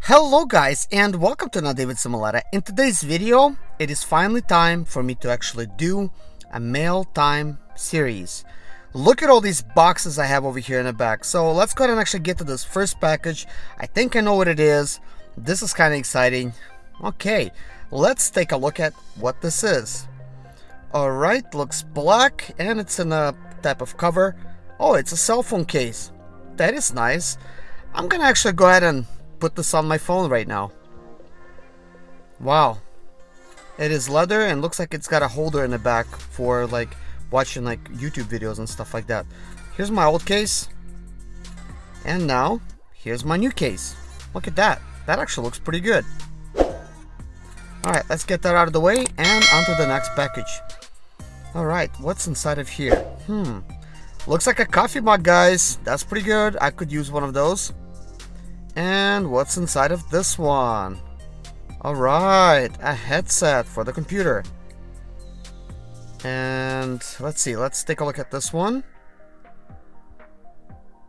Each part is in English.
Hello guys, and welcome to another day with Zimaleta. In today's video, it is finally time for me to actually do a mail time series. Look at all these boxes I have over here in the back. So let's go ahead and actually get to this first package. I think I know what it is. This is kind of exciting. Okay, let's take a look at what this is. Alright, looks black and it's in a type of cover. Oh, it's a cell phone case. That is nice. I'm gonna actually go ahead and put this on my phone right now. Wow, it is leather and looks like it's got a holder in the back for like watching like YouTube videos and stuff like that. Here's my old case, and now here's my new case. Look at that. That actually looks pretty good. Alright, let's get that out of the way and on to the next package. Alright, what's inside of here? Looks like a coffee mug, guys. That's pretty good. I could use one of those. And what's inside of this one? Alright, a headset for the computer. And let's see, let's take a look at this one.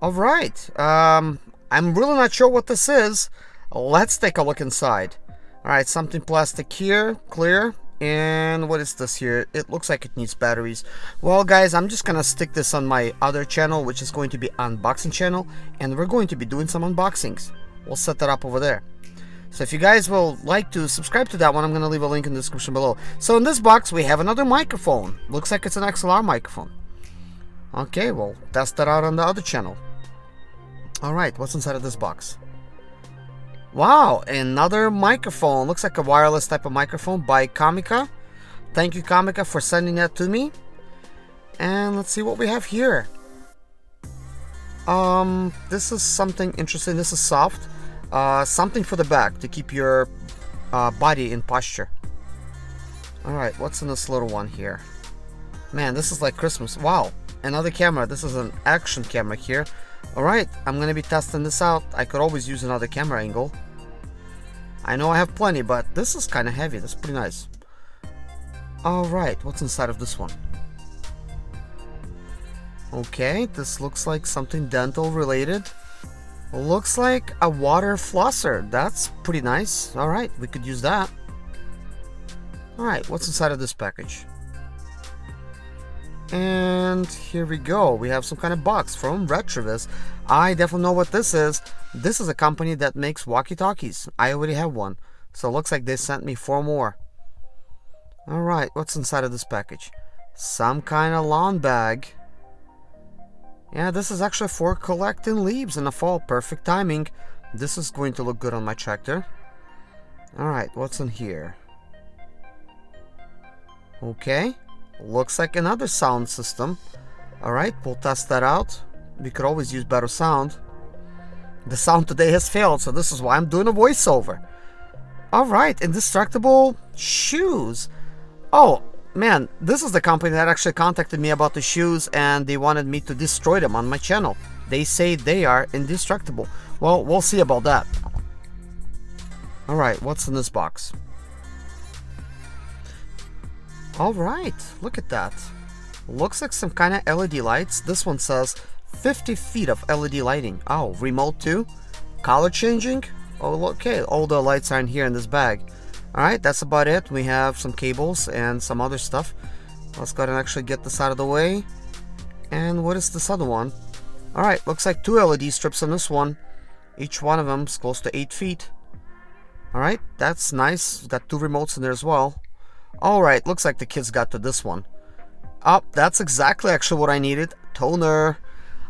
Alright, I'm really not sure what this is. Let's take a look inside. Alright, something plastic here, clear. And what is this here? It looks like it needs batteries. Well guys, I'm just gonna stick this on my other channel, which is going to be unboxing channel, and we're going to be doing some unboxings. We'll set that up over there. So if you guys will like to subscribe to that one, I'm gonna leave a link in the description below. So in this box we have another microphone. Looks like it's an XLR microphone. Okay, we'll test that out on the other channel. Alright, what's inside of this box? Wow, another microphone. Looks like a wireless type of microphone by Kamika. Thank you, Kamika, for sending that to me. And let's see what we have here. This is something interesting. This is soft. Something for the back to keep your body in posture. Alright, what's in this little one here? Man, this is like Christmas. Wow, another camera. This is an action camera here. Alright, I'm gonna be testing this out. I could always use another camera angle. I know I have plenty, but this is kind of heavy. That's pretty nice. Alright, what's inside of this one? Okay, this looks like something dental related. Looks like a water flosser. That's pretty nice. Alright, we could use that. Alright, what's inside of this package? And here we go. We have some kind of box from Retrovis. I definitely know what this is. This is a company that makes walkie-talkies. I already have one. So it looks like they sent me 4 more. Alright, what's inside of this package? Some kind of lawn bag. Yeah, this is actually for collecting leaves in the fall. Perfect timing. This is going to look good on my tractor. Alright, what's in here? Okay. Looks like another sound system. Alright, we'll test that out. We could always use better sound. The sound today has failed, so this is why I'm doing a voiceover. Alright, indestructible shoes. Oh, man, this is the company that actually contacted me about the shoes, and they wanted me to destroy them on my channel. They say they are indestructible. Well, we'll see about that. Alright, what's in this box? Alright, look at that. Looks like some kind of LED lights. This one says 50 feet of LED lighting. Oh, remote too? Color changing? Oh, okay, all the lights are in here in this bag. Alright, that's about it. We have some cables and some other stuff. Let's go ahead and actually get this out of the way. And what is this other one? Alright, looks like 2 LED strips on this one. Each one of them is close to 8 feet. Alright, that's nice. Got 2 remotes in there as well. Alright, looks like the kids got to this one. Oh, that's exactly actually what I needed. Toner.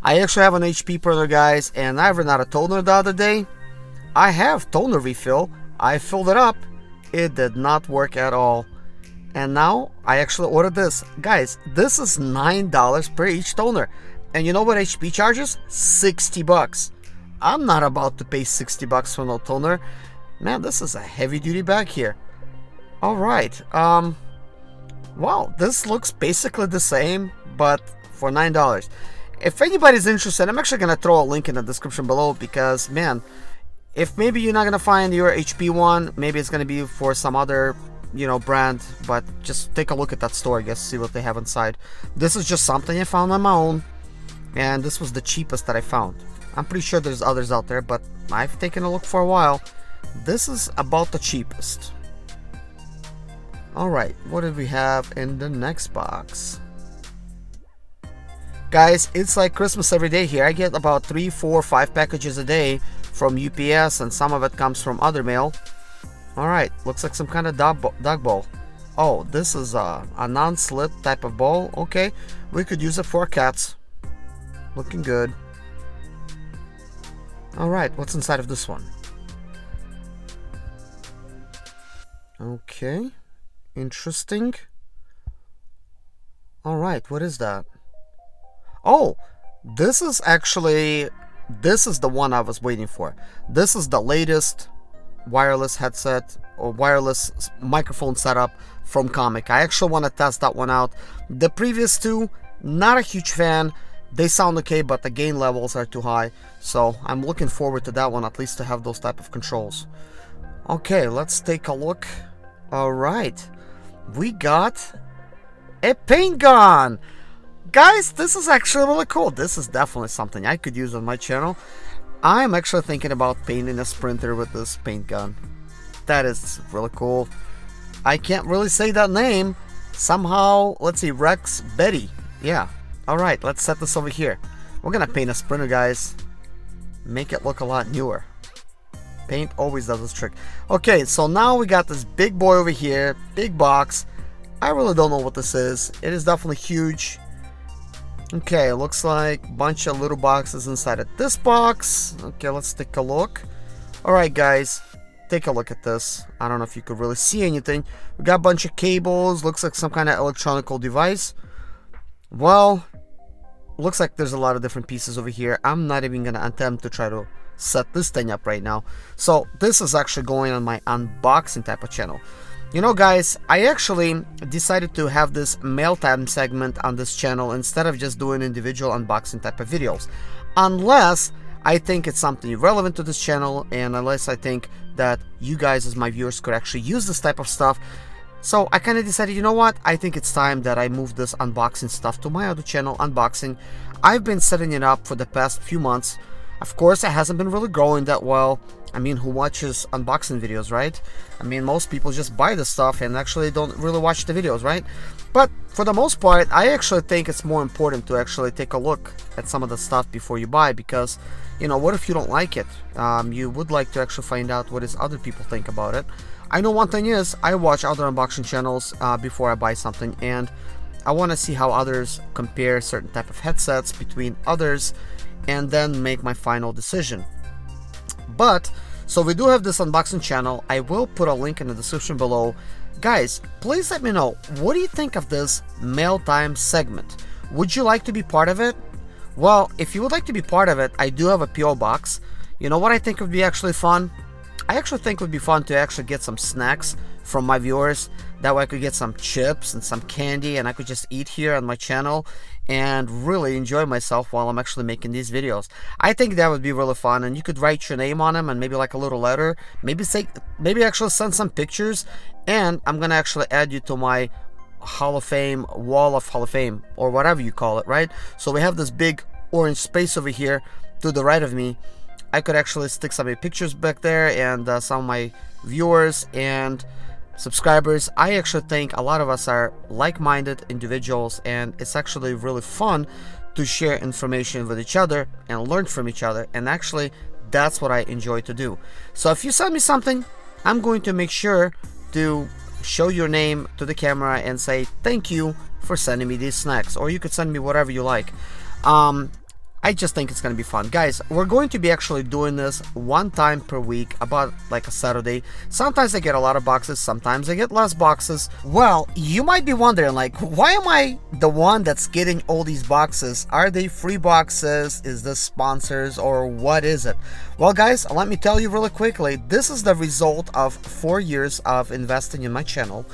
I actually have an HP printer, guys, and I ran out of toner the other day. I have toner refill. I filled it up. It did not work at all. And now I actually ordered this. Guys, this is $9 per each toner. And you know what HP charges? 60 bucks. I'm not about to pay 60 bucks for no toner. Man, this is a heavy duty bag here. Alright, well, this looks basically the same, but for $9. If anybody's interested, I'm actually going to throw a link in the description below, because, man, if maybe you're not going to find your HP one, maybe it's going to be for some other, you know, brand, but just take a look at that store, I guess, see what they have inside. This is just something I found on my own, and this was the cheapest that I found. I'm pretty sure there's others out there, but I've taken a look for a while. This is about the cheapest. Alright, what do we have in the next box? Guys, it's like Christmas every day here. I get about 3, 4, 5 packages a day from UPS, and some of it comes from other mail. Alright, looks like some kind of dog ball. Oh, this is a non-slit type of ball. Okay, we could use it for cats. Looking good. Alright, what's inside of this one? Okay, interesting. Alright, what is that? Oh, this is the one I was waiting for. This is the latest wireless headset or wireless microphone setup from Comic. I actually want to test that one out. The previous two, not a huge fan. They sound okay, but the gain levels are too high. So I'm looking forward to that one, at least to have those type of controls. Okay, let's take a look. Alright, we got a paint gun. Guys, this is actually really cool. This is definitely something I could use on my channel. I'm actually thinking about painting a Sprinter with this paint gun. That is really cool. I can't really say that name. Somehow, let's see, Rex Betty. Yeah. Alright, let's set this over here. We're gonna paint a Sprinter, guys. Make it look a lot newer. Paint always does this trick. Okay, so now we got this big boy over here. Big box. I really don't know what this is. It is definitely huge. Okay, it looks like a bunch of little boxes inside of this box. Okay, let's take a look. Alright, guys. Take a look at this. I don't know if you could really see anything. We got a bunch of cables. Looks like some kind of electronical device. Well, looks like there's a lot of different pieces over here. I'm not even gonna attempt to try to set this thing up right now. So this is actually going on my unboxing type of channel. You know, guys, I actually decided to have this mail time segment on this channel instead of just doing individual unboxing type of videos, unless I think it's something relevant to this channel, and unless I think that you guys as my viewers could actually use this type of stuff. So I kind of decided, you know what, I think it's time that I move this unboxing stuff to my other channel, Unboxing. I've been setting it up for the past few months. Of course, it hasn't been really growing that well. I mean, who watches unboxing videos, right? I mean, most people just buy the stuff and actually don't really watch the videos, right? But for the most part, I actually think it's more important to actually take a look at some of the stuff before you buy, because, you know, what if you don't like it? You would like to actually find out what is other people think about it. I know one thing is, I watch other unboxing channels before I buy something, and I want to see how others compare certain type of headsets between others, and then make my final decision. But so we do have this unboxing channel. I will put a link in the description below. Guys, please let me know, what do you think of this mail time segment? Would you like to be part of it? Well, if you would like to be part of it, I do have a PO box. You know what I think would be actually fun? I actually think it would be fun to actually get some snacks from my viewers. That way I could get some chips and some candy, and I could just eat here on my channel and really enjoy myself while I'm actually making these videos. I think that would be really fun, and you could write your name on them and maybe like a little letter. Maybe actually send some pictures, and I'm gonna actually add you to my Hall of Fame, wall of Hall of Fame, or whatever you call it, right? So we have this big orange space over here to the right of me. I could actually stick some of my pictures back there, and some of my viewers and subscribers. I actually think a lot of us are like-minded individuals, and it's actually really fun to share information with each other and learn from each other, and actually that's what I enjoy to do. So if you send me something, I'm going to make sure to show your name to the camera and say thank you for sending me these snacks, or you could send me whatever you like. I just think it's gonna be fun. Guys, we're going to be actually doing this one time per week, about like a Saturday. Sometimes I get a lot of boxes, sometimes I get less boxes. Well, you might be wondering, like, why am I the one that's getting all these boxes? Are they free boxes? Is this sponsors, or what is it? Well, guys, let me tell you really quickly, this is the result of 4 years of investing in my channel,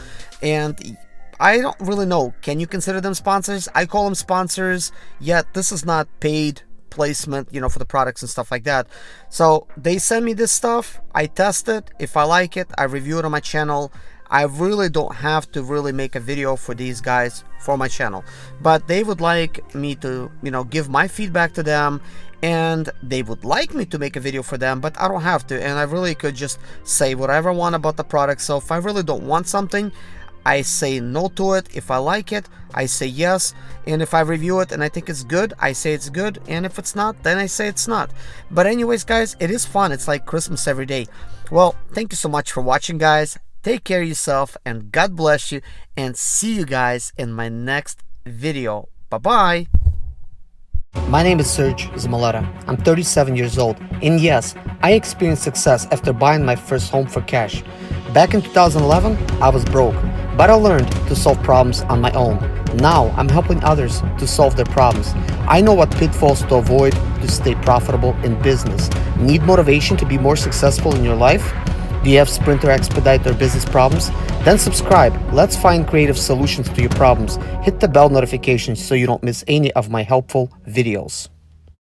and I don't really know. Can you consider them sponsors? I call them sponsors, yet this is not paid placement, you know, for the products and stuff like that. So they send me this stuff, I test it. If I like it, I review it on my channel. I really don't have to really make a video for these guys for my channel, but they would like me to, you know, give my feedback to them, and they would like me to make a video for them, but I don't have to, and I really could just say whatever I want about the product. So if I really don't want something, I say no to it. If I like it, I say yes, and if I review it and I think it's good, I say it's good, and if it's not, then I say it's not. But anyways, guys, it is fun. It's like Christmas every day. Well, thank you so much for watching, guys. Take care of yourself, and God bless you, and see you guys in my next video. Bye-bye. My name is Serge Zimaleta. I'm 37 years old, and yes, I experienced success after buying my first home for cash. Back in 2011, I was broke, but I learned to solve problems on my own. Now, I'm helping others to solve their problems. I know what pitfalls to avoid to stay profitable in business. Need motivation to be more successful in your life? Do you have Sprinter expedite or business problems? Then subscribe. Let's find creative solutions to your problems. Hit the bell notification so you don't miss any of my helpful videos.